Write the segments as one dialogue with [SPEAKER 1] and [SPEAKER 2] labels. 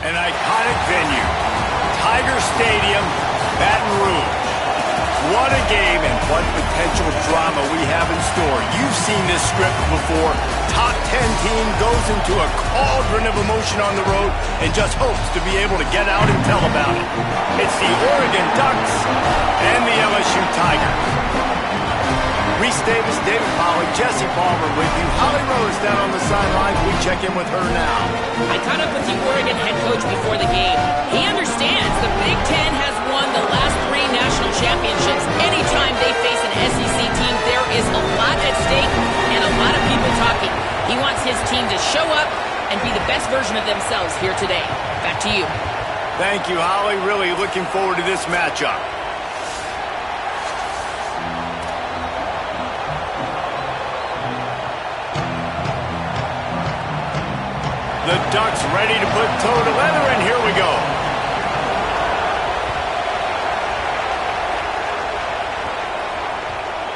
[SPEAKER 1] An iconic venue, Tiger Stadium, Baton Rouge. What a game and what potential drama we have in store. You've seen this script before. Top 10 team goes into a cauldron of emotion on the road and just hopes to be able to get out and tell about it. It's the Oregon Ducks and the LSU Tigers. Reese Davis, David Pollack, Jesse Palmer with you. Holly Rose down on the sideline. We check in with her now.
[SPEAKER 2] I caught up with the Oregon head coach before the game. He understands the Big Ten has won the last 3 national championships. Anytime they face an SEC team, there is a lot at stake and a lot of people talking. He wants his team to show up and be the best version of themselves here today. Back to you.
[SPEAKER 1] Thank you, Holly. Really looking forward to this matchup. The Ducks ready to put toe to leather, and here we go.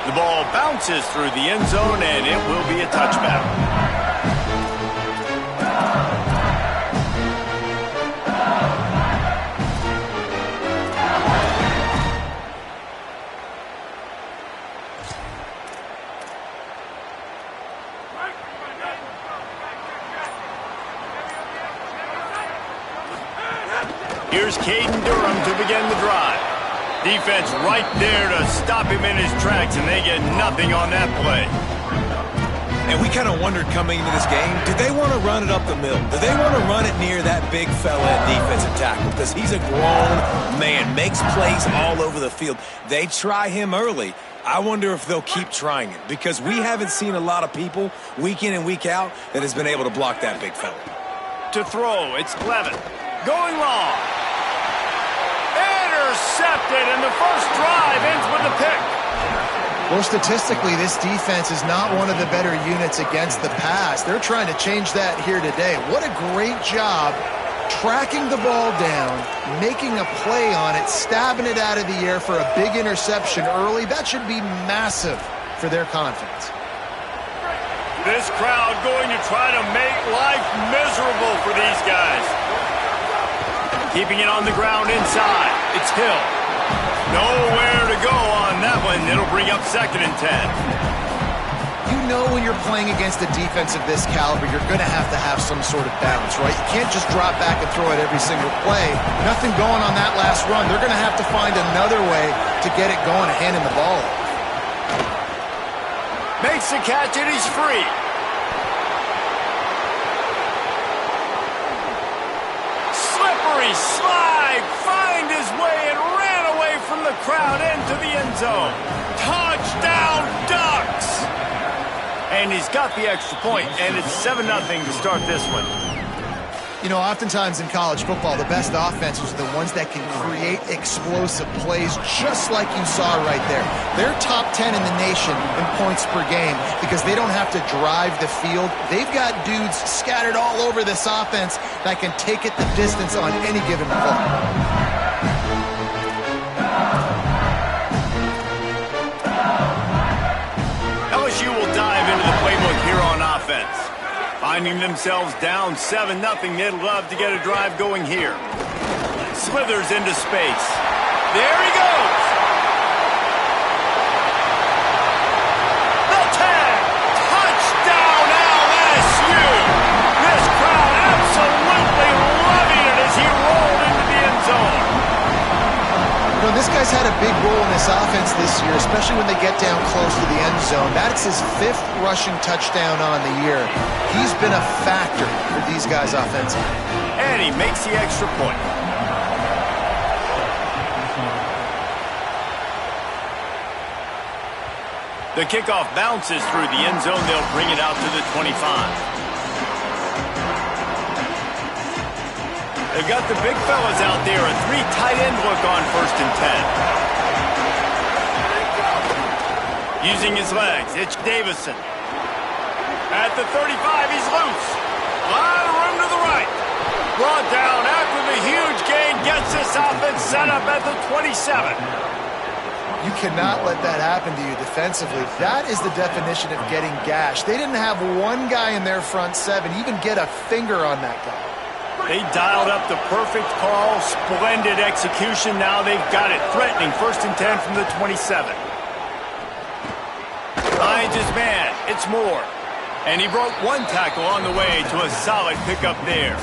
[SPEAKER 1] The ball bounces through the end zone, and it will be a touchback. Here's Caden Durham to begin the drive. Defense right there to stop him in his tracks, and they get nothing on that play.
[SPEAKER 3] And we kind of wondered coming into this game, do they want to run it up the middle? Do they want to run it near that big fella at defensive tackle? Because he's a grown man, makes plays all over the field. They try him early. I wonder if they'll keep trying it, because we haven't seen a lot of people week in and week out that has been able to block that big fella.
[SPEAKER 1] To throw, it's Clevin. Going long. Intercepted, and the first drive ends with a pick.
[SPEAKER 4] Well, statistically, this defense is not one of the better units against the pass. They're trying to change that here today. What a great job tracking the ball down, making a play on it, stabbing it out of the air for a big interception early. That should be massive for their confidence.
[SPEAKER 1] This crowd going to try to make life miserable for these guys. Keeping it on the ground inside. It's Hill. Nowhere to go on that one. It'll bring up 2nd and 10.
[SPEAKER 4] You know when you're playing against a defense of this caliber, you're going to have some sort of balance, right? You can't just drop back and throw it every single play. Nothing going on that last run. They're going to have to find another way to get it going and hand him the ball.
[SPEAKER 1] Makes the catch, and he's free. Slippery slide, find his way and ran away from the crowd into the end zone. Touchdown, Ducks! And he's got the extra point, and it's 7-0 to start this one.
[SPEAKER 4] You know, oftentimes in college football, the best offenses are the ones that can create explosive plays, just like you saw right there. They're top 10 in the nation in points per game because they don't have to drive the field. They've got dudes scattered all over this offense that can take it the distance on any given play.
[SPEAKER 1] LSU will dive into the playbook here on offense. Finding themselves down 7-0, they'd love to get a drive going here. Slithers into space. There he goes! The tag! Touchdown LSU! This crowd absolutely loving it as he rolled into the end zone.
[SPEAKER 4] You know, this guy's had a big role in this offense this year, especially when they get down close to the end zone. That's his 5th rushing touchdown on the year. He's been a factor for these guys offensively.
[SPEAKER 1] And he makes the extra point. The kickoff bounces through the end zone. They'll bring it out to the 25. They've got the big fellas out there. A 3 tight end look on 1st and 10. Using his legs, it's Davison. At the 35, he's loose. A lot of room to the right. Brought down after the huge gain. Gets this offense set up at the 27.
[SPEAKER 4] You cannot let that happen to you defensively. That is the definition of getting gashed. They didn't have one guy in their front seven even get a finger on that guy.
[SPEAKER 1] They dialed up the perfect call, splendid execution. Now they've got it. Threatening 1st and 10 from the 27. Finds his man. It's Moore. And he broke one tackle on the way to a solid pickup there.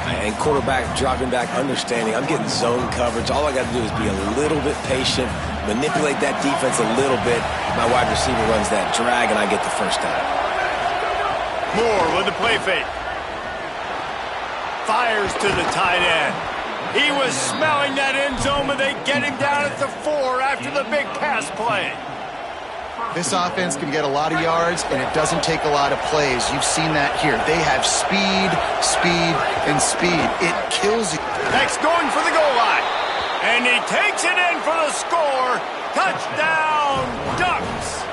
[SPEAKER 3] And quarterback dropping back, understanding I'm getting zone coverage. All I got to do is be a little bit patient, manipulate that defense a little bit. My wide receiver runs that drag, and I get the first down.
[SPEAKER 1] Moore with the play fake. Fires to the tight end. He was smelling that end zone, but they get him down at the 4 after the big pass play.
[SPEAKER 4] This offense can get a lot of yards, and it doesn't take a lot of plays. You've seen that here. They have speed, speed, and speed. It kills you.
[SPEAKER 1] Next, going for the goal line. And he takes it in for the score. Touchdown, Ducks.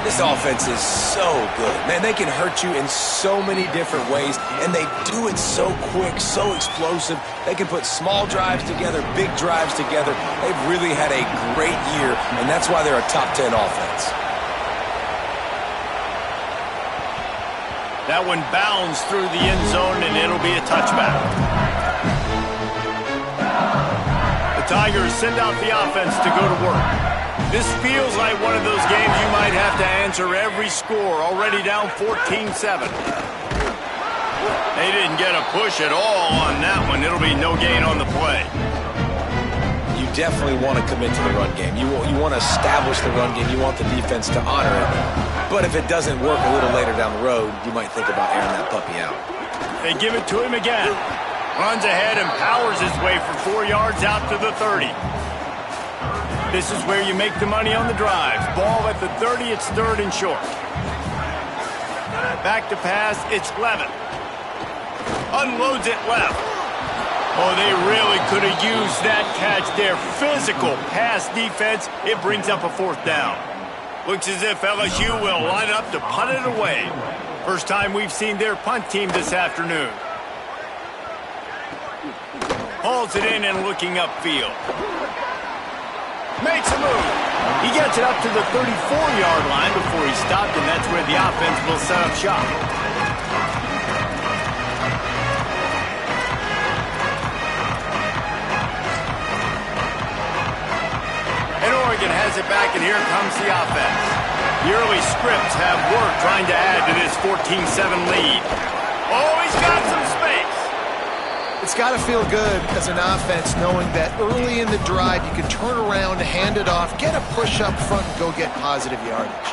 [SPEAKER 3] This offense is so good. Man, they can hurt you in so many different ways, and they do it so quick, so explosive. They can put small drives together, big drives together. They've really had a great year, and that's why they're a top 10 offense.
[SPEAKER 1] That one bounds through the end zone, and it'll be a touchback. The Tigers send out the offense to go to work. This feels like one of those games you might have to answer every score. Already down 14-7. They didn't get a push at all on that one. It'll be no gain on the play.
[SPEAKER 3] You definitely want to commit to the run game. You want to establish the run game. You want the defense to honor it. But if it doesn't work a little later down the road, you might think about airing that puppy out.
[SPEAKER 1] They give it to him again. Runs ahead and powers his way for 4 yards out to the 30. This is where you make the money on the drives. Ball at the 30, it's 3rd and short. Back to pass, it's Levin. Unloads it left. Oh, they really could have used that catch there. Physical pass defense. It brings up a 4th down. Looks as if LSU will line up to punt it away. First time we've seen their punt team this afternoon. Hauls it in and looking upfield. Makes a move. He gets it up to the 34-yard line before he stopped, and that's where the offense will set up shop. And Oregon has it back, and here comes the offense. The early scripts have worked trying to add to this 14-7 lead. Oh, he's got some space.
[SPEAKER 4] It's got to feel good as an offense knowing that early in the drive you can turn around, hand it off, get a push up front, and go get positive yardage.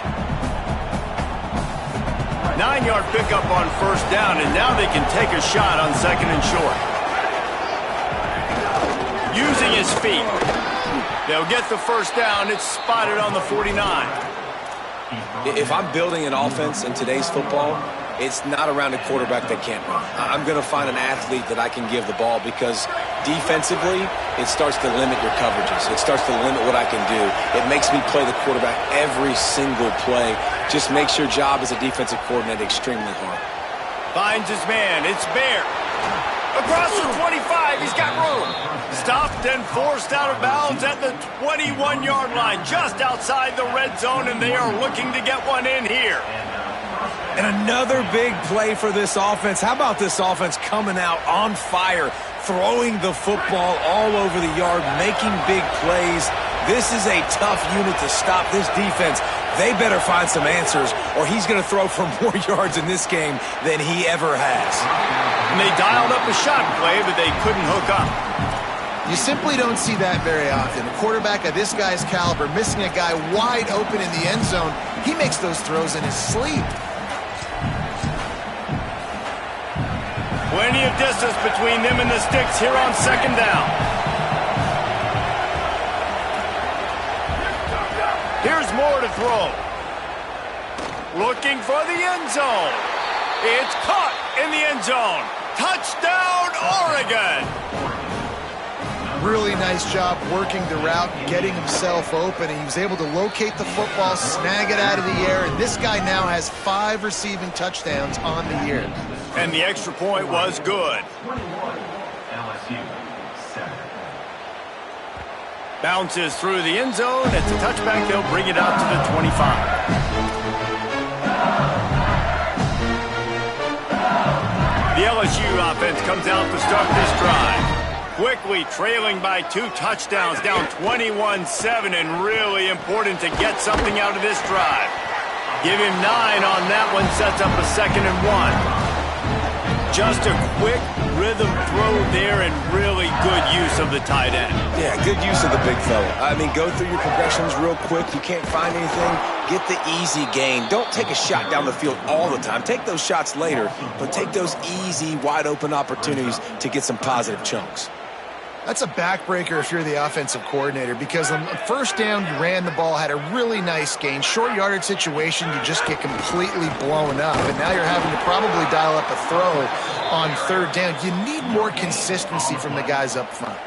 [SPEAKER 1] 9-yard pickup on 1st down, and now they can take a shot on 2nd and short. Using his feet. They'll get the 1st down. It's spotted on the 49.
[SPEAKER 3] If I'm building an offense in today's football, it's not around a quarterback that can't run. I'm going to find an athlete that I can give the ball because defensively, it starts to limit your coverages. It starts to limit what I can do. It makes me play the quarterback every single play. Just makes your job as a defensive coordinator extremely hard.
[SPEAKER 1] Finds his man. It's Bear. Across the 25. He's got room. Stopped and forced out of bounds at the 21-yard line, just outside the red zone, and they are looking to get one in here.
[SPEAKER 3] And another big play for this offense. How about this offense coming out on fire, throwing the football all over the yard, making big plays. This is a tough unit to stop this defense. They better find some answers, or he's going to throw for more yards in this game than he ever has.
[SPEAKER 1] And they dialed up a shot play, but they couldn't hook up.
[SPEAKER 4] You simply don't see that very often. A quarterback of this guy's caliber missing a guy wide open in the end zone. He makes those throws in his sleep.
[SPEAKER 1] Plenty of distance between them and the sticks here on 2nd down. Here's Moore to throw. Looking for the end zone. It's caught in the end zone. Touchdown, Oregon.
[SPEAKER 4] Really nice job working the route, getting himself open, and he was able to locate the football, snag it out of the air, and this guy now has 5 receiving touchdowns on the year.
[SPEAKER 1] And the extra point was good. Bounces through the end zone. It's a touchback. They'll bring it out to the 25. The LSU offense comes out to start this drive. Quickly trailing by 2 touchdowns, down 21-7, and really important to get something out of this drive. Give him 9 on that one, sets up a 2nd and 1. Just a quick rhythm throw there and really good use of the tight end.
[SPEAKER 3] Yeah, good use of the big fella. I mean, go through your progressions real quick. You can't find anything, get the easy gain. Don't take a shot down the field all the time. Take those shots later, but take those easy, wide-open opportunities to get some positive chunks.
[SPEAKER 4] That's a backbreaker if you're the offensive coordinator, because on first down, you ran the ball, had a really nice gain. Short yardage situation, you just get completely blown up, and now you're having to probably dial up a throw on 3rd down. You need more consistency from the guys up front.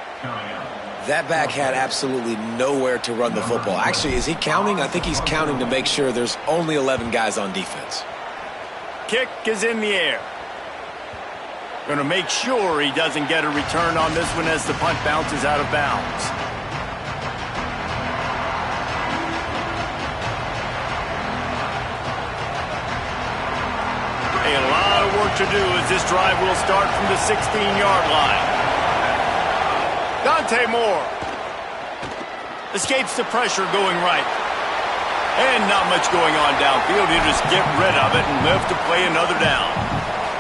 [SPEAKER 3] That back had absolutely nowhere to run the football. Actually, is he counting? I think he's counting to make sure there's only 11 guys on defense.
[SPEAKER 1] Kick is in the air. Going to make sure he doesn't get a return on this one as the punt bounces out of bounds. A lot of work to do as this drive will start from the 16-yard line. Dante Moore escapes the pressure going right. And not much going on downfield. You just get rid of it and live to play another down.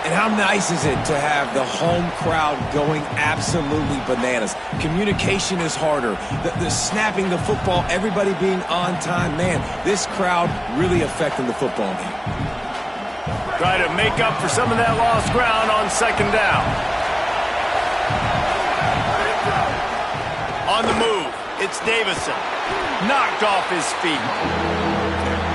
[SPEAKER 3] And how nice is it to have the home crowd going absolutely bananas? Communication is harder. The snapping the football, everybody being on time. Man, this crowd really affecting the football game.
[SPEAKER 1] Try to make up for some of that lost ground on 2nd down. On the move, it's Davison. Knocked off his feet.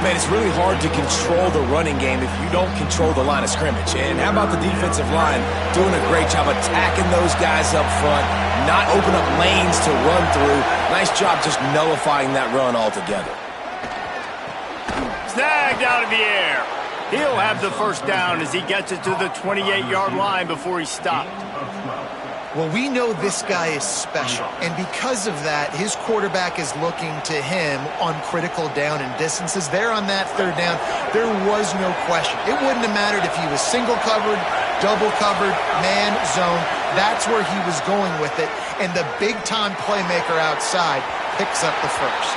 [SPEAKER 3] Man, it's really hard to control the running game if you don't control the line of scrimmage. And how about the defensive line doing a great job attacking those guys up front, not open up lanes to run through. Nice job just nullifying that run altogether.
[SPEAKER 1] Snagged out of the air. He'll have the 1st down as he gets it to the 28-yard line before he stopped.
[SPEAKER 4] Well, we know this guy is special, and because of that, his quarterback is looking to him on critical down and distances. There on that 3rd down, there was no question. It wouldn't have mattered if he was single covered, double covered, man, zone. That's where he was going with it, and the big-time playmaker outside picks up the 1st.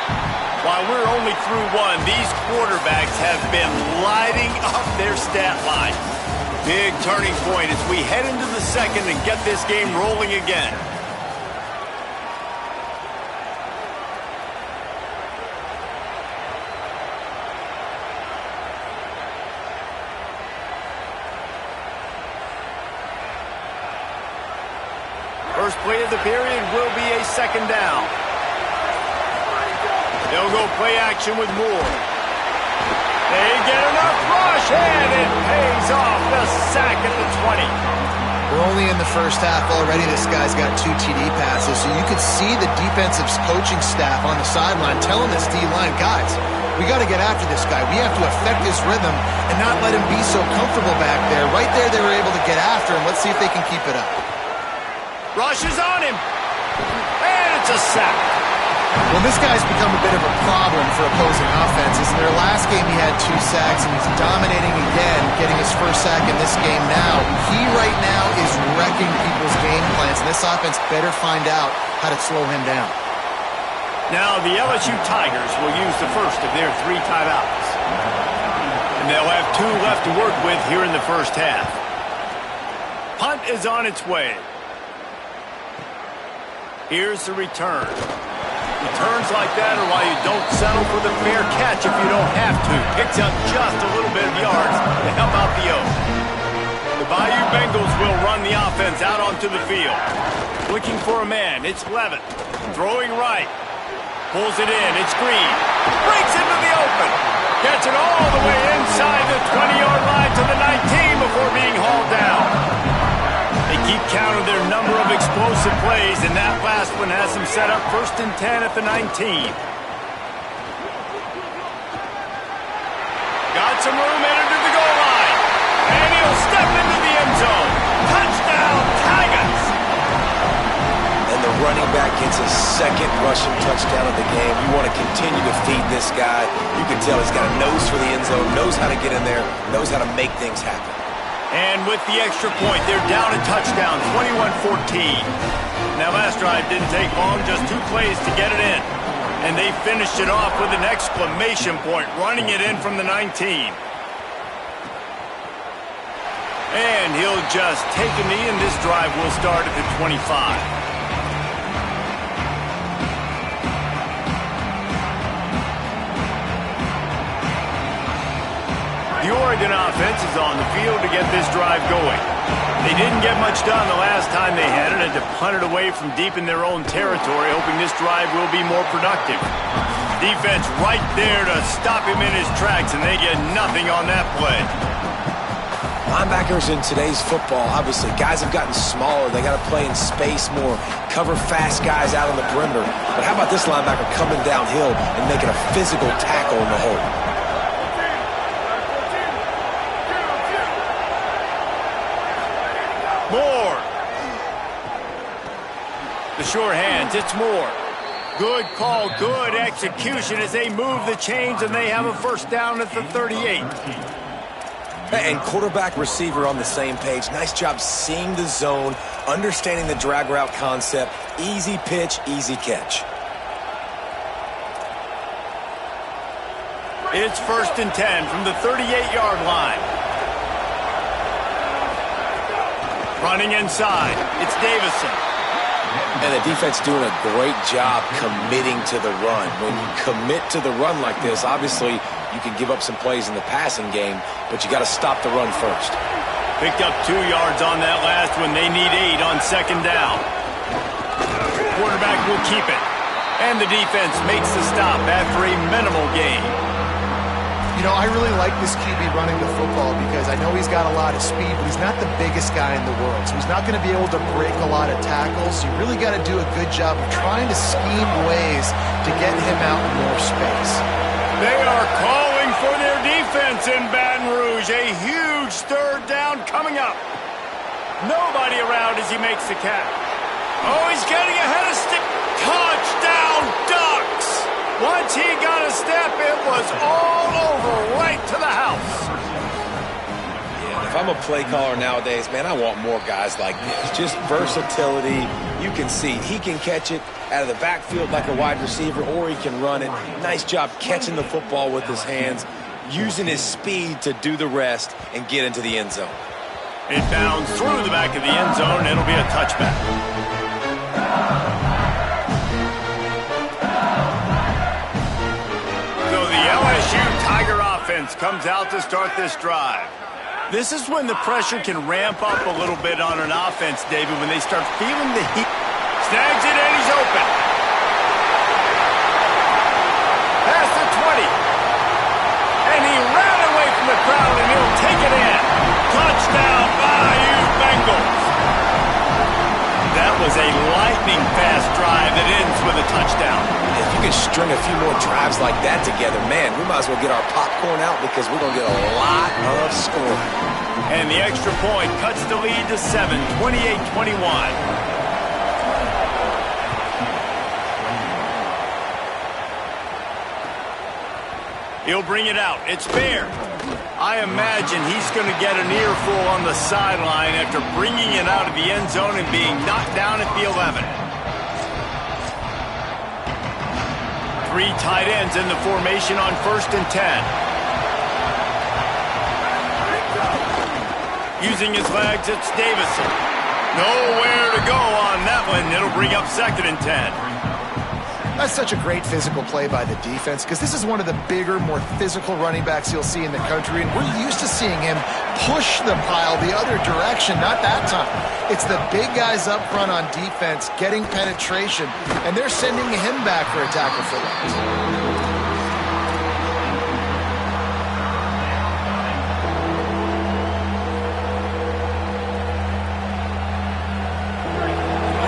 [SPEAKER 1] While we're only through 1, these quarterbacks have been lighting up their stat line. Big turning point as we head into the 2nd and get this game rolling again. First play of the period will be a 2nd down. They'll go play action with Moore. They get enough rush, and it pays off. The sack at the 20.
[SPEAKER 4] We're only in the first half already. This guy's got 2 TD passes, so you could see the defensive coaching staff on the sideline telling this D-line, guys, we got to get after this guy. We have to affect his rhythm and not let him be so comfortable back there. Right there, they were able to get after him. Let's see if they can keep it up.
[SPEAKER 1] Rush is on him, and it's a sack.
[SPEAKER 4] Well, this guy's become a bit of a problem for opposing offenses. In their last game, he had 2 sacks, and he's dominating again, getting his 1st sack in this game now. He right now is wrecking people's game plans, and this offense better find out how to slow him down.
[SPEAKER 1] Now, the LSU Tigers will use the first of their 3 timeouts. And they'll have 2 left to work with here in the first half. Punt is on its way. Here's the return. Returns like that are why you don't settle for the fair catch if you don't have to. Picks up just a little bit of yards to help out the Oak. The Bayou Bengals will run the offense out onto the field. Looking for a man, it's Levitt. Throwing right. Pulls it in, it's Green. Breaks into the open. Gets it all the way inside the 20-yard line to the 19 before being hauled down. They keep count of their number of explosive plays, and that last one has them set up 1st and 10 at the 19. Got some room headed to the goal line, and he'll step into the end zone. Touchdown, Tigers!
[SPEAKER 3] And the running back gets his second rushing touchdown of the game. You want to continue to feed this guy. You can tell he's got a nose for the end zone, knows how to get in there, knows how to make things happen.
[SPEAKER 1] And with the extra point, they're down a touchdown, 21-14. Now, last drive didn't take long, just 2 plays to get it in. And they finished it off with an exclamation point, running it in from the 19. And he'll just take a knee, and this drive will start at the 25. The Oregon offense is on the field to get this drive going. They didn't get much done the last time they had it, and to punt it away from deep in their own territory, hoping this drive will be more productive. Defense right there to stop him in his tracks, and they get nothing on that play.
[SPEAKER 3] Linebackers in today's football, obviously, guys have gotten smaller. They got to play in space more, cover fast guys out on the perimeter. But how about this linebacker coming downhill and making a physical tackle in the hole?
[SPEAKER 1] Moore. The short hands, it's Moore. Good call, good execution as they move the chains, and they have a first down at the 38.
[SPEAKER 3] And quarterback receiver on the same page. Nice job seeing the zone, understanding the drag route concept. Easy pitch, easy catch.
[SPEAKER 1] It's 1st and 10 from the 38-yard line. Running inside, it's Davison.
[SPEAKER 3] And the defense doing a great job committing to the run. When you commit to the run like this, obviously you can give up some plays in the passing game, but you got to stop the run first.
[SPEAKER 1] Picked up 2 yards on that last one. They need 8 on 2nd down. Quarterback will keep it. And the defense makes the stop after a minimal gain.
[SPEAKER 4] You know, I really like this QB running the football because I know he's got a lot of speed, but he's not the biggest guy in the world. So he's not going to be able to break a lot of tackles. You really got to do a good job of trying to scheme ways to get him out in more space.
[SPEAKER 1] They are calling for their defense in Baton Rouge. A huge 3rd down coming up. Nobody around as he makes the catch. Oh, he's getting ahead of stick. Touchdown, Ducks! Once he got a step, it was all over, right to the house.
[SPEAKER 3] Yeah, if I'm a play caller nowadays, man, I want more guys like this. Just versatility. You can see he can catch it out of the backfield like a wide receiver, or he can run it. Nice job catching the football with his hands, using his speed to do the rest and get into the end zone.
[SPEAKER 1] It bounds through the back of the end zone, and it'll be a touchback. LSU Tiger offense comes out to start this drive. This is when the pressure can ramp up a little bit on an offense, David, when they start feeling the heat. Snags it, and he's open. Past the 20. And he ran away from the crowd, and he'll take it in. Touchdown, Bayou Bengals. That was a lightning-fast drive that ends with a touchdown.
[SPEAKER 3] If you can string a few more drives like that together, man, we might as well get our popcorn out because we're going to get a lot of scoring.
[SPEAKER 1] And the extra point cuts the lead to 7, 28-21. He'll bring it out. It's fair. I imagine he's going to get an earful on the sideline after bringing it out of the end zone and being knocked down at the 11. 3 tight ends in the formation on 1st and 10. Using his legs, it's Davison. Nowhere to go on that one. It'll bring up 2nd and 10.
[SPEAKER 4] That's such a great physical play by the defense because this is one of the bigger, more physical running backs you'll see in the country, and we're used to seeing him push the pile the other direction. Not that time. It's the big guys up front on defense getting penetration, and they're sending him back for a tackle for that.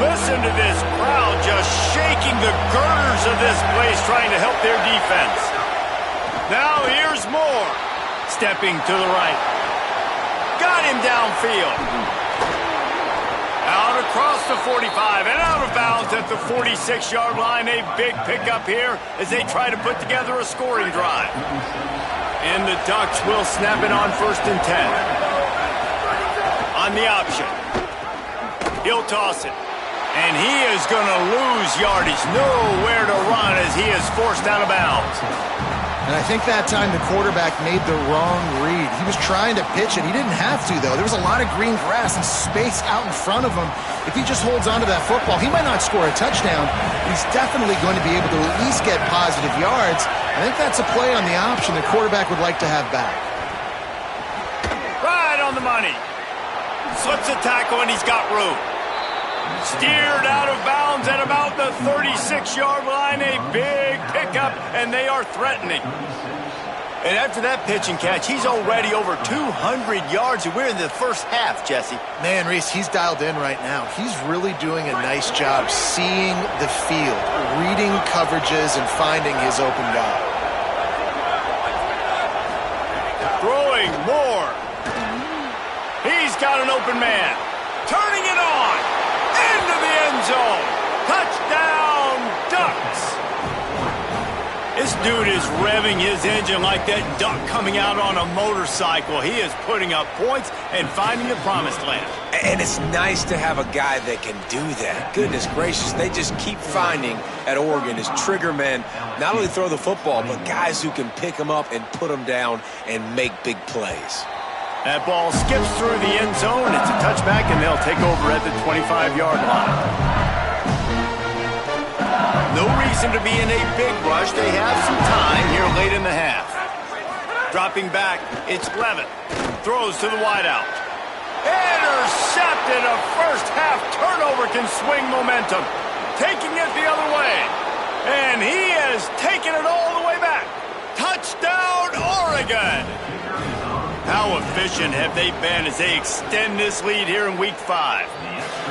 [SPEAKER 1] Listen to this crowd just shaking the girders of this place trying to help their defense. Now here's Moore. Stepping to the right. Got him downfield. Out out across the 45 and out of bounds at the 46-yard line. A big pickup here as they try to put together a scoring drive. And the Ducks will snap it on 1st and 10. On the option. He'll toss it. And he is going to lose yardage. Nowhere to run as he is forced out of bounds.
[SPEAKER 4] And I think that time the quarterback made the wrong read. He was trying to pitch it. He didn't have to, though. There was a lot of green grass and space out in front of him. If he just holds onto that football, he might not score a touchdown. He's definitely going to be able to at least get positive yards. I think that's a play on the option the quarterback would like to have back.
[SPEAKER 1] Right on the money. Slips a tackle, and he's got room. Steered out of bounds at about the 36-yard line. A big pickup, and they are threatening. And after that pitch and catch, he's already over 200 yards, and we're in the first half, Jesse.
[SPEAKER 4] Man, Reese, he's dialed in right now. He's really doing a nice job seeing the field, reading coverages, and finding his open guy.
[SPEAKER 1] Throwing more. He's got an open man. Turning it on. Into the end zone. Touchdown, Ducks. This dude is revving his engine like that duck coming out on a motorcycle. He is putting up points and finding the promised land.
[SPEAKER 3] And it's nice to have a guy that can do that. Goodness gracious, they just keep finding at Oregon is trigger men, not only throw the football, but guys who can pick them up and put them down and make big plays.
[SPEAKER 1] That ball skips through the end zone. It's a touchback, and they'll take over at the 25-yard line. No reason to be in a big rush. They have some time here late in the half. Dropping back, it's Levitt. Throws to the wideout. Intercepted. A first-half turnover can swing momentum. Taking it the other way. And he has taken it all the way back. Touchdown, Oregon! How efficient have they been as they extend this lead here in Week 5?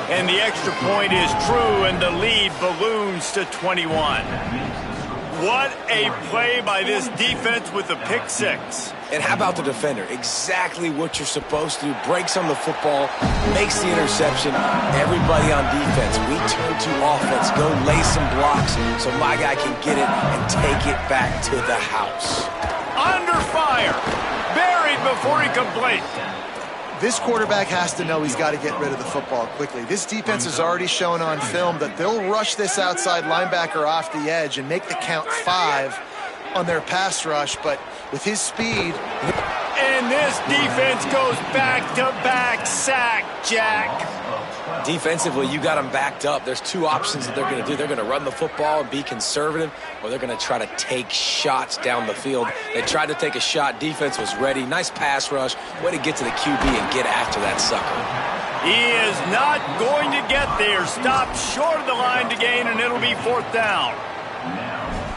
[SPEAKER 1] And the extra point is true, and the lead balloons to 21. What a play by this defense with the pick six.
[SPEAKER 3] And how about the defender? Exactly what you're supposed to do. Breaks on the football, makes the interception. Everybody on defense, we turn to offense. Go lay some blocks so my guy can get it and take it back to the house.
[SPEAKER 1] Under fire. Buried before he can blink.
[SPEAKER 4] This quarterback has to know he's got to get rid of the football quickly. This defense has already shown on film that they'll rush this outside linebacker off the edge and make the count 5 on their pass rush, but with his speed...
[SPEAKER 1] And this defense goes back-to-back sack, Jack.
[SPEAKER 3] Defensively, you got them backed up. There's two options that they're going to do. They're going to run the football and be conservative, or they're going to try to take shots down the field. They tried to take a shot. Defense was ready. Nice pass rush. Way to get to the QB and get after that sucker.
[SPEAKER 1] He is not going to get there. Stopped short of the line to gain, and it'll be 4th down.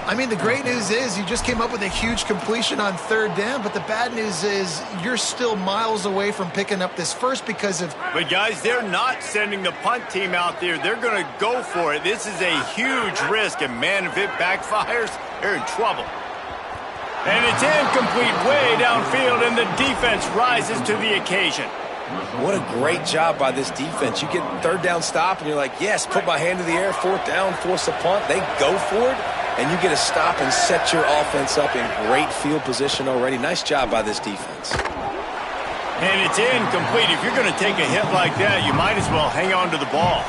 [SPEAKER 4] I mean, the great news is you just came up with a huge completion on 3rd down, but the bad news is you're still miles away from picking up this first because of...
[SPEAKER 1] But, guys, they're not sending the punt team out there. They're going to go for it. This is a huge risk, and, man, if it backfires, they're in trouble. And it's incomplete way downfield, and the defense rises to the occasion.
[SPEAKER 3] What a great job by this defense. You get 3rd down stop, and you're like, yes, put my hand in the air, 4th down, force a punt. They go for it. And you get a stop and set your offense up in great field position already. Nice job by this defense.
[SPEAKER 1] And it's incomplete. If you're going to take a hit like that, you might as well hang on to the ball.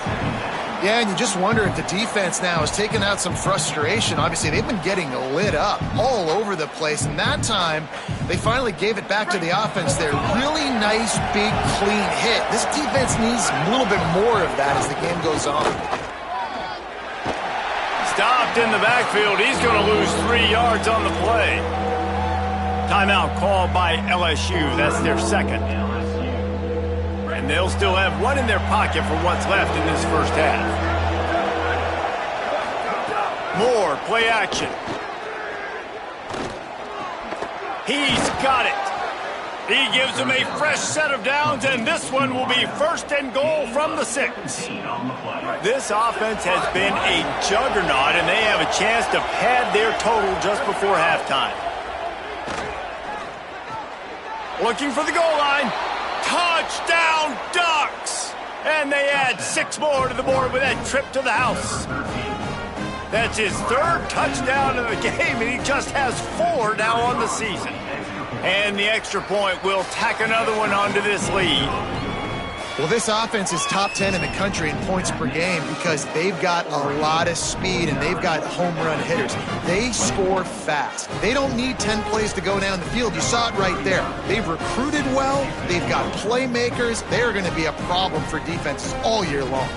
[SPEAKER 4] Yeah, and you just wonder if the defense now has taken out some frustration. Obviously, they've been getting lit up all over the place. And that time, they finally gave it back to the offense there. Really nice, big, clean hit. This defense needs a little bit more of that as the game goes on.
[SPEAKER 1] Stopped in the backfield. He's going to lose 3 yards on the play. Timeout called by LSU. That's their 2nd. And they'll still have 1 in their pocket for what's left in this first half. More play action. He's got it. He gives them a fresh set of downs, and this one will be 1st and goal from the 6. This offense has been a juggernaut, and they have a chance to pad their total just before halftime. Looking for the goal line. Touchdown, Ducks! And they add 6 more to the board with that trip to the house. That's his 3rd touchdown of the game, and he just has 4 now on the season. And the extra point will tack another one onto this lead.
[SPEAKER 4] Well, this offense is top 10 in the country in points per game because they've got a lot of speed and they've got home run hitters. They score fast. They don't need 10 plays to go down the field. You saw it right there. They've recruited well. They've got playmakers. They're going to be a problem for defenses all year long.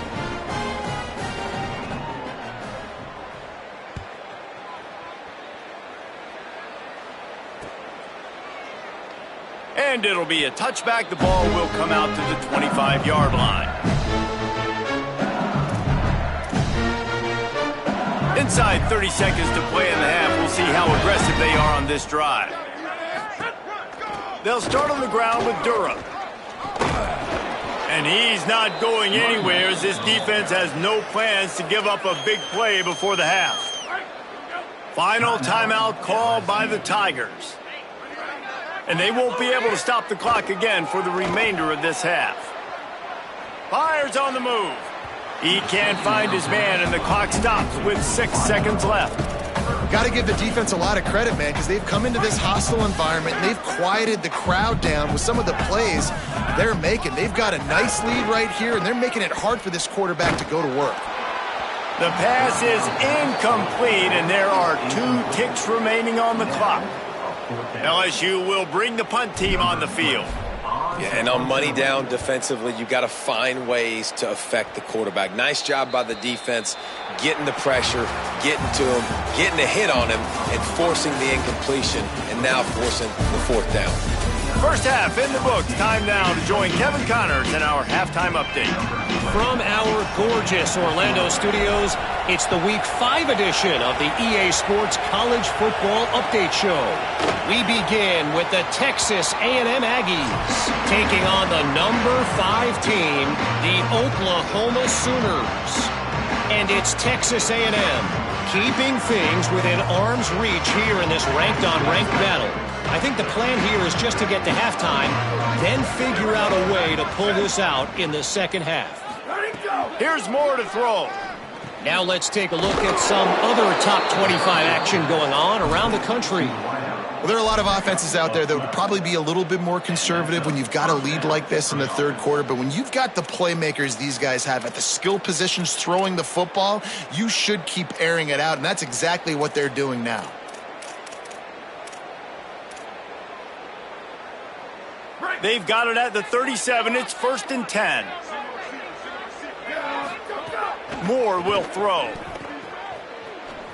[SPEAKER 1] And it'll be a touchback. The ball will come out to the 25-yard line. Inside 30 seconds to play in the half. We'll see how aggressive they are on this drive. They'll start on the ground with Durham. And he's not going anywhere as this defense has no plans to give up a big play before the half. Final timeout called by the Tigers. And they won't be able to stop the clock again for the remainder of this half. Fires on the move. He can't find his man, and the clock stops with 6 seconds left.
[SPEAKER 4] Got to give the defense a lot of credit, man, because they've come into this hostile environment, and they've quieted the crowd down with some of the plays they're making. They've got a nice lead right here, and they're making it hard for this quarterback to go to work.
[SPEAKER 1] The pass is incomplete, and there are 2 ticks remaining on the clock. LSU will bring the punt team on the field.
[SPEAKER 3] Yeah, and on money down defensively, you got to find ways to affect the quarterback. Nice job by the defense, getting the pressure, getting to him, getting a hit on him, and forcing the incompletion, and now forcing the 4th down.
[SPEAKER 1] First half in the books. Time now to join Kevin Connors in our halftime update.
[SPEAKER 5] From our gorgeous Orlando studios, it's the Week 5 edition of the EA Sports College Football Update Show. We begin with the Texas A&M Aggies taking on the number 5 team, the Oklahoma Sooners. And it's Texas A&M keeping things within arm's reach here in this ranked-on-ranked battle. I think the plan here is just to get to halftime, then figure out a way to pull this out in the second half.
[SPEAKER 1] Here's more to throw.
[SPEAKER 5] Now let's take a look at some other top 25 action going on around the country.
[SPEAKER 4] Well, there are a lot of offenses out there that would probably be a little bit more conservative when you've got a lead like this in the 3rd quarter. But when you've got the playmakers these guys have at the skill positions throwing the football, you should keep airing it out. And that's exactly what they're doing now.
[SPEAKER 1] They've got it at the 37. It's 1st and 10. Moore will throw.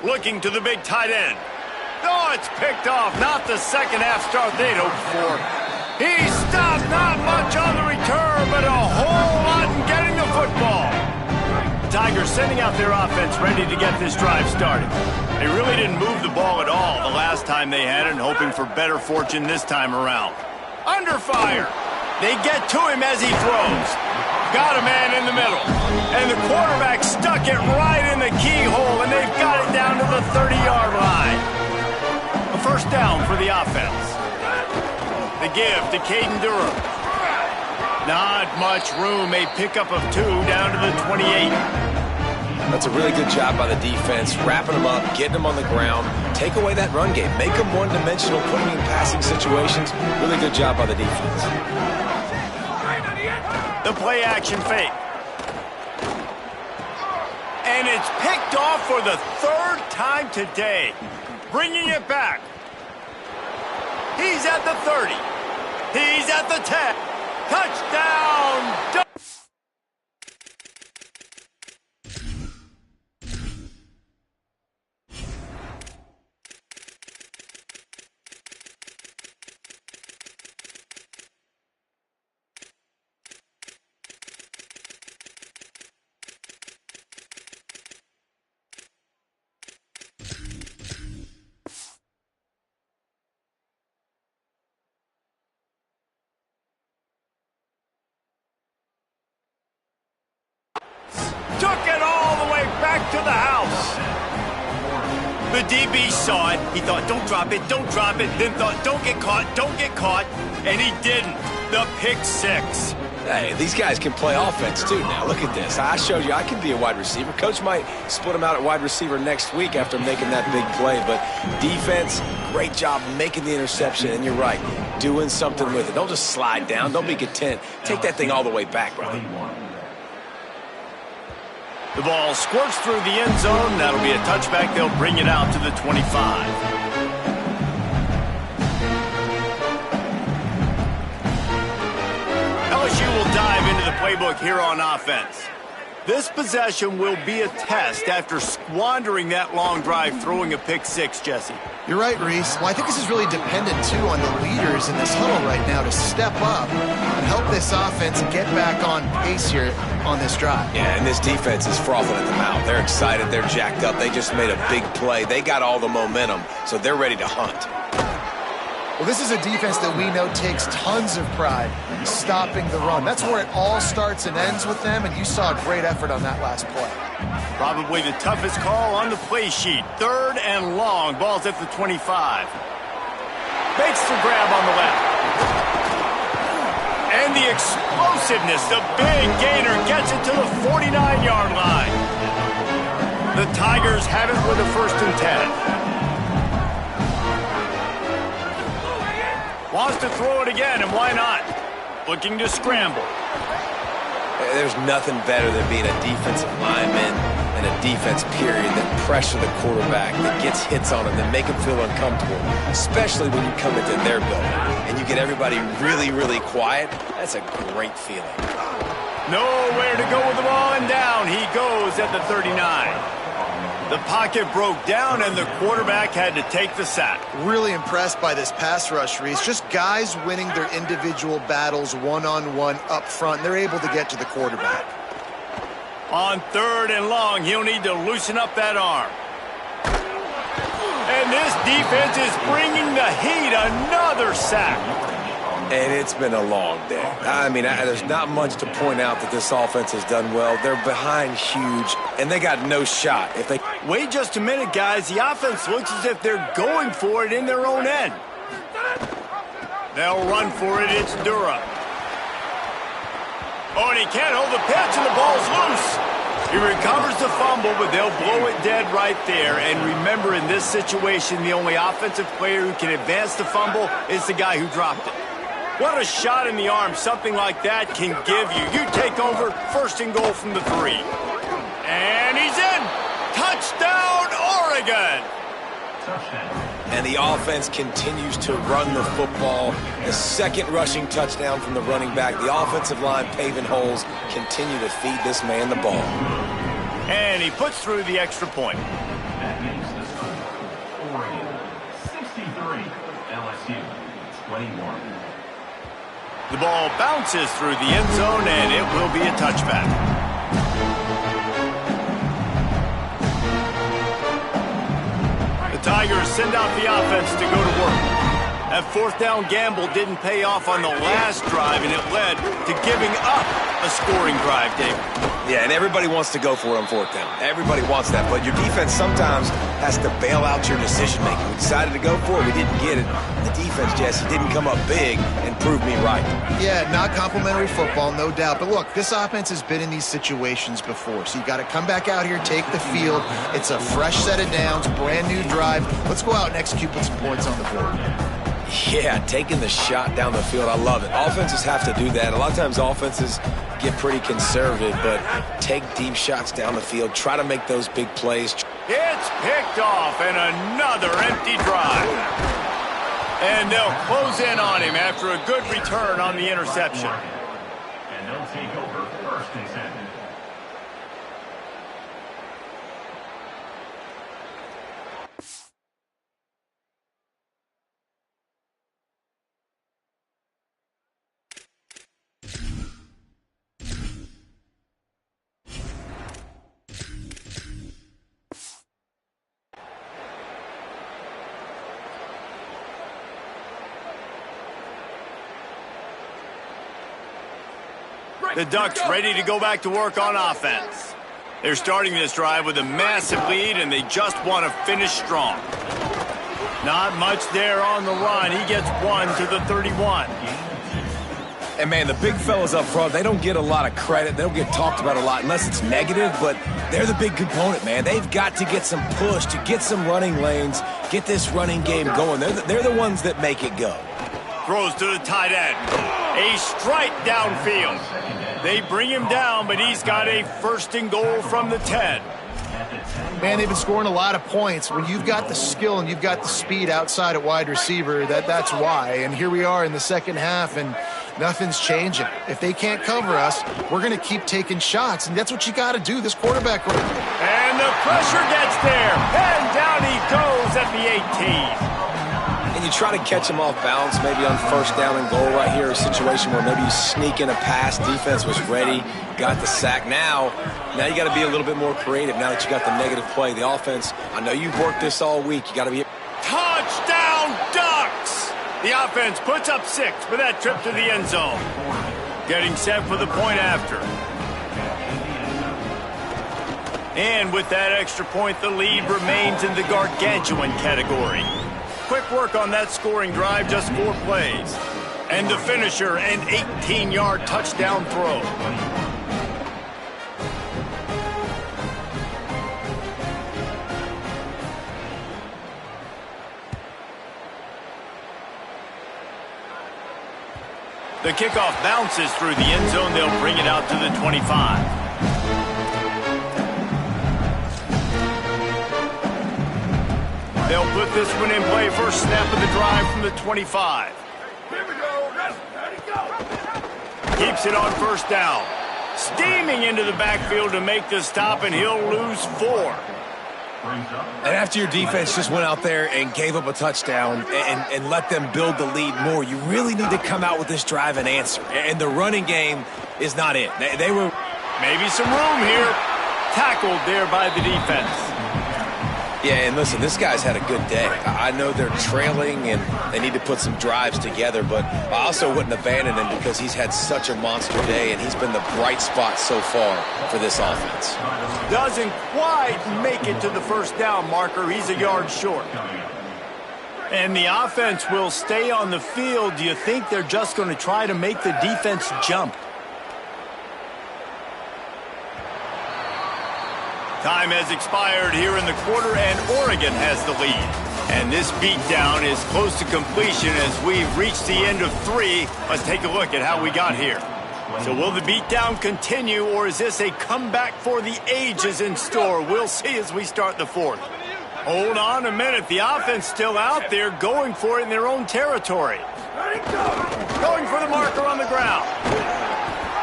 [SPEAKER 1] Looking to the big tight end. Oh, it's picked off. Not the second half start they'd hoped for. He stopped. Not much on the return, but a whole lot in getting the football. The Tigers sending out their offense ready to get this drive started. They really didn't move the ball at all the last time they had it, and hoping for better fortune this time around. Under fire. They get to him as he throws. Got a man in the middle. And the quarterback stuck it right in the keyhole, and they've got it down to the 30-yard line. A first down for the offense. The give to Caden Durham. Not much room. A pickup of 2 down to the 28.
[SPEAKER 3] That's a really good job by the defense, wrapping them up, getting them on the ground, take away that run game, make them one-dimensional, put them in passing situations. Really good job by the defense.
[SPEAKER 1] The play-action fake. And it's picked off for the 3rd time today. Bringing it back. He's at the 30. He's at the 10. Touchdown! Took it all the way back to the house. The DB saw it. He thought, don't drop it, don't drop it. Then thought, don't get caught, and he didn't. The pick 6.
[SPEAKER 3] Hey, these guys can play offense too now. Look at this. I showed you I can be a wide receiver. Coach might split him out at wide receiver next week after making that big play. But defense, great job making the interception. And you're right, doing something with it. Don't just slide down. Don't be content. Take that thing all the way back, brother.
[SPEAKER 1] The ball squirts through the end zone. That'll be a touchback. They'll bring it out to the 25. LSU will dive into the playbook here on offense. This possession will be a test after squandering that long drive, throwing a pick six, Jesse.
[SPEAKER 4] You're right, Reese. Well, I think this is really dependent, too, on the leaders in this huddle right now to step up and help this offense get back on pace here on this drive.
[SPEAKER 3] Yeah, and this defense is frothing at the mouth. They're excited. They're jacked up. They just made a big play. They got all the momentum, so they're ready to hunt.
[SPEAKER 4] Well, this is a defense that we know takes tons of pride in stopping the run. That's where it all starts and ends with them, and you saw a great effort on that last play.
[SPEAKER 1] Probably the toughest call on the play sheet. 3rd and long. Ball's at the 25. Makes the grab on the left. And the explosiveness, the big gainer gets it to the 49-yard line. The Tigers have it with a 1st and 10. Wants to throw it again, and why not? Looking to scramble.
[SPEAKER 3] There's nothing better than being a defensive lineman and a defense period that pressure the quarterback, that gets hits on him, that make him feel uncomfortable, especially when you come into their building and you get everybody really, really quiet. That's a great feeling.
[SPEAKER 1] Nowhere to go with the ball, and down he goes at the 39. The pocket broke down, and the quarterback had to take the sack.
[SPEAKER 4] Really impressed by this pass rush, Reese. Just guys winning their individual battles one-on-one up front. They're able to get to the quarterback.
[SPEAKER 1] On 3rd and long, he'll need to loosen up that arm. And this defense is bringing the heat. Another sack.
[SPEAKER 3] And it's been a long day. I mean, there's not much to point out that this offense has done well. They're behind huge, and they got no shot. If they
[SPEAKER 1] wait just a minute, guys. The offense looks as if they're going for it in their own end. They'll run for it. It's Dura. Oh, and he can't hold the pitch, and the ball's loose. He recovers the fumble, but they'll blow it dead right there. And remember, in this situation, the only offensive player who can advance the fumble is the guy who dropped it. What a shot in the arm something like that can give you. You take over, 1st and goal from the 3. And he's in. Touchdown, Oregon.
[SPEAKER 3] And the offense continues to run the football. The 2nd rushing touchdown from the running back. The offensive line paving holes. Continue to feed this man the ball.
[SPEAKER 1] And he puts through the extra point.
[SPEAKER 6] That makes the score Oregon 63, LSU 21.
[SPEAKER 1] The ball bounces through the end zone, and it will be a touchback. The Tigers send out the offense to go to work. That 4th down gamble didn't pay off on the last drive, and it led to giving up a scoring drive, David.
[SPEAKER 3] Yeah, and everybody wants to go for it on 4th down. Everybody wants that, but your defense sometimes has to bail out your decision-making. We decided to go for it. We didn't get it. The defense, Jesse, didn't come up big and prove me right.
[SPEAKER 4] Yeah, not complimentary football, no doubt. But look, this offense has been in these situations before, so you got to come back out here, take the field. It's a fresh set of downs, brand new drive. Let's go out and execute, put some points on the board.
[SPEAKER 3] Yeah, taking the shot down the field, I love it. Offenses have to do that. A lot of times offenses get pretty conservative, but take deep shots down the field. Try to make those big plays.
[SPEAKER 1] It's picked off, and another empty drive. And they'll close in on him after a good return on the interception.
[SPEAKER 6] And they'll take over 1st and 10.
[SPEAKER 1] The Ducks ready to go back to work on offense. They're starting this drive with a massive lead, and they just want to finish strong. Not much there on the run. He gets 1 to the 31.
[SPEAKER 3] And, man, the big fellas up front, they don't get a lot of credit. They don't get talked about a lot unless it's negative, but they're the big component, man. They've got to get some push, to get some running lanes, get this running game going. They're the ones that make it go.
[SPEAKER 1] Throws to the tight end. A strike downfield. They bring him down, but he's got a first and goal from the 10.
[SPEAKER 4] Man, they've been scoring a lot of points. When you've got the skill and you've got the speed outside at wide receiver, that's why. And here we are in the second half, and nothing's changing. If they can't cover us, we're going to keep taking shots, and that's what you got to do, this quarterback.
[SPEAKER 1] And the pressure gets there, and down he goes at the 18.
[SPEAKER 3] And you try to catch him off balance, maybe on first down and goal right here, a situation where maybe you sneak in a pass, defense was ready, got the sack. Now you got to be a little bit more creative now that you got the negative play. The offense, I know you've worked this all week. You got to be...
[SPEAKER 1] Touchdown Ducks! The offense puts up 6 for that trip to the end zone. Getting set for the point after. And with that extra point, the lead remains in the gargantuan category. Quick work on that scoring drive, just 4 plays. And the finisher, an 18-yard touchdown throw. The kickoff bounces through the end zone. They'll bring it out to the 25. They'll put this one in play. First snap of the drive from the 25.
[SPEAKER 6] Here we go. Ready, go.
[SPEAKER 1] Keeps it on first down. Steaming into the backfield to make the stop, and he'll lose 4.
[SPEAKER 3] And after your defense just went out there and gave up a touchdown and let them build the lead more, you really need to come out with this drive and answer. And the running game is not it. They were...
[SPEAKER 1] Maybe some room here. Tackled there by the defense.
[SPEAKER 3] Yeah, and listen, this guy's had a good day. I know they're trailing and they need to put some drives together, but I also wouldn't abandon him because he's had such a monster day and he's been the bright spot so far for this offense.
[SPEAKER 1] Doesn't quite make it to the first down marker. He's a yard short. And the offense will stay on the field. Do you think they're just going to try to make the defense jump? Time has expired here in the quarter, and Oregon has the lead. And this beatdown is close to completion as we've reached the end of 3. Let's take a look at how we got here. So will the beatdown continue, or is this a comeback for the ages in store? We'll see as we start the 4th. Hold on a minute. The offense still out there going for it in their own territory. Going for the marker on the ground.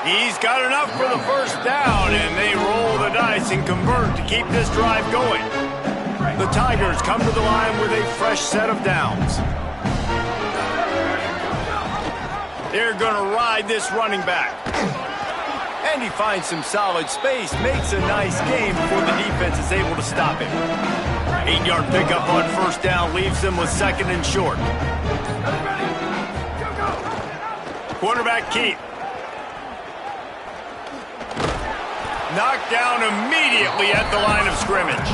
[SPEAKER 1] He's got enough for the first down, and they roll the dice and convert to keep this drive going. The Tigers come to the line with a fresh set of downs. They're going to ride this running back. And he finds some solid space, makes a nice game before the defense is able to stop him. 8-yard pickup on first down leaves them with 2nd and short. Quarterback keep. Knocked down immediately at the line of scrimmage.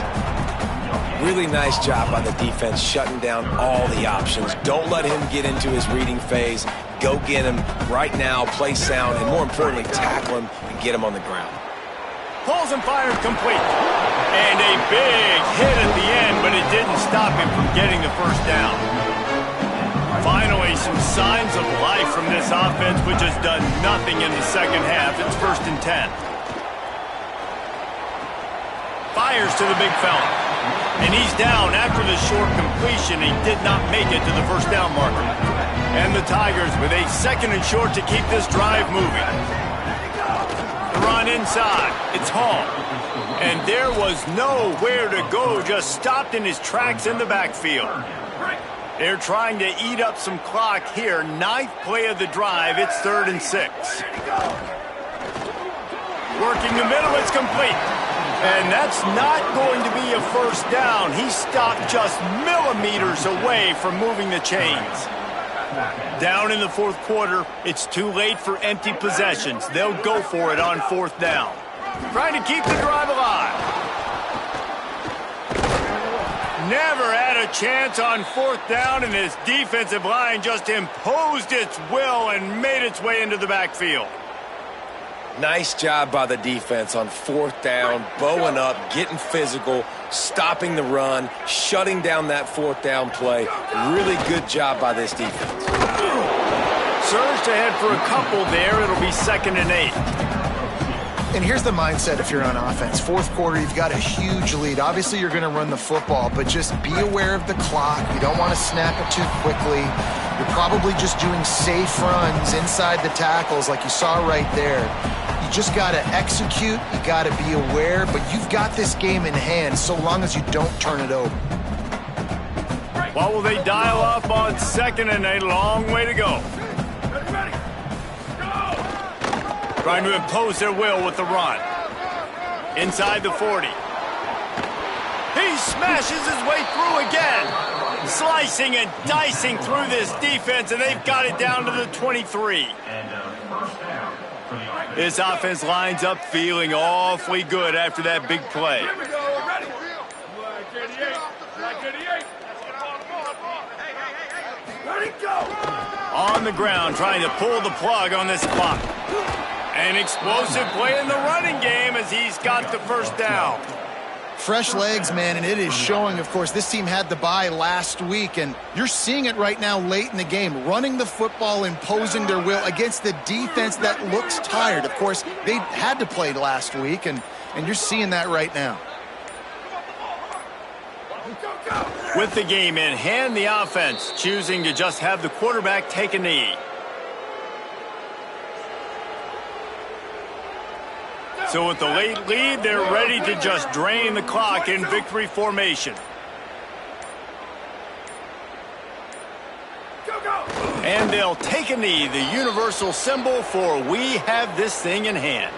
[SPEAKER 3] Really nice job by the defense shutting down all the options. Don't let him get into his reading phase. Go get him right now, play sound, and more importantly, tackle him and get him on the ground.
[SPEAKER 1] Pulls and fires complete. And a big hit at the end, but it didn't stop him from getting the first down. Finally, some signs of life from this offense, which has done nothing in the second half. It's 1st and 10. Fires to the big fella. And he's down after the short completion. He did not make it to the first down marker. And the Tigers with a 2nd and short to keep this drive moving. The run inside. It's Hall. And there was nowhere to go. Just stopped in his tracks in the backfield. They're trying to eat up some clock here. 9th play of the drive. It's 3rd and 6. Working the middle. It's complete. And that's not going to be a first down. He stopped just millimeters away from moving the chains. Down in the 4th quarter, it's too late for empty possessions. They'll go for it on 4th down. Trying to keep the drive alive. Never had a a chance on fourth down, and his defensive line just imposed its will and made its way into the backfield.
[SPEAKER 3] Nice job by the defense on fourth down, bowing up, getting physical, stopping the run, shutting down that fourth down play. Really good job by this defense.
[SPEAKER 1] Surged ahead for a couple there. It'll be 2nd and 8.
[SPEAKER 4] And here's the mindset if you're on offense. Fourth quarter, you've got a huge lead. Obviously, you're going to run the football, but just be aware of the clock. You don't want to snap it too quickly. You're probably just doing safe runs inside the tackles like you saw right there. You just got to execute. You got to be aware, but you've got this game in hand so long as you don't turn it over.
[SPEAKER 1] What will they dial up on 2nd and 8? Long way to go.
[SPEAKER 6] Ready. Go!
[SPEAKER 1] Trying to impose their will with the run. Inside the 40. He smashes his way through again. Slicing and dicing through this defense, and they've got it down to the 23. This offense lines up feeling awfully good after that big play.
[SPEAKER 6] Here we go. Ready. Black 88. Ready, go!
[SPEAKER 1] On the ground, trying to pull the plug on this clock. An explosive play in the running game as he's got the first down.
[SPEAKER 4] Fresh legs, man, and it is showing, of course. This team had the bye last week, and you're seeing it right now late in the game. Running the football, imposing their will against the defense that looks tired. Of course, they had to play last week, and you're seeing that right now.
[SPEAKER 1] With the game in hand, the offense choosing to just have the quarterback take a knee. So with the late lead, they're ready to just drain the clock in victory formation. And they'll take a knee, the universal symbol for we have this thing in hand.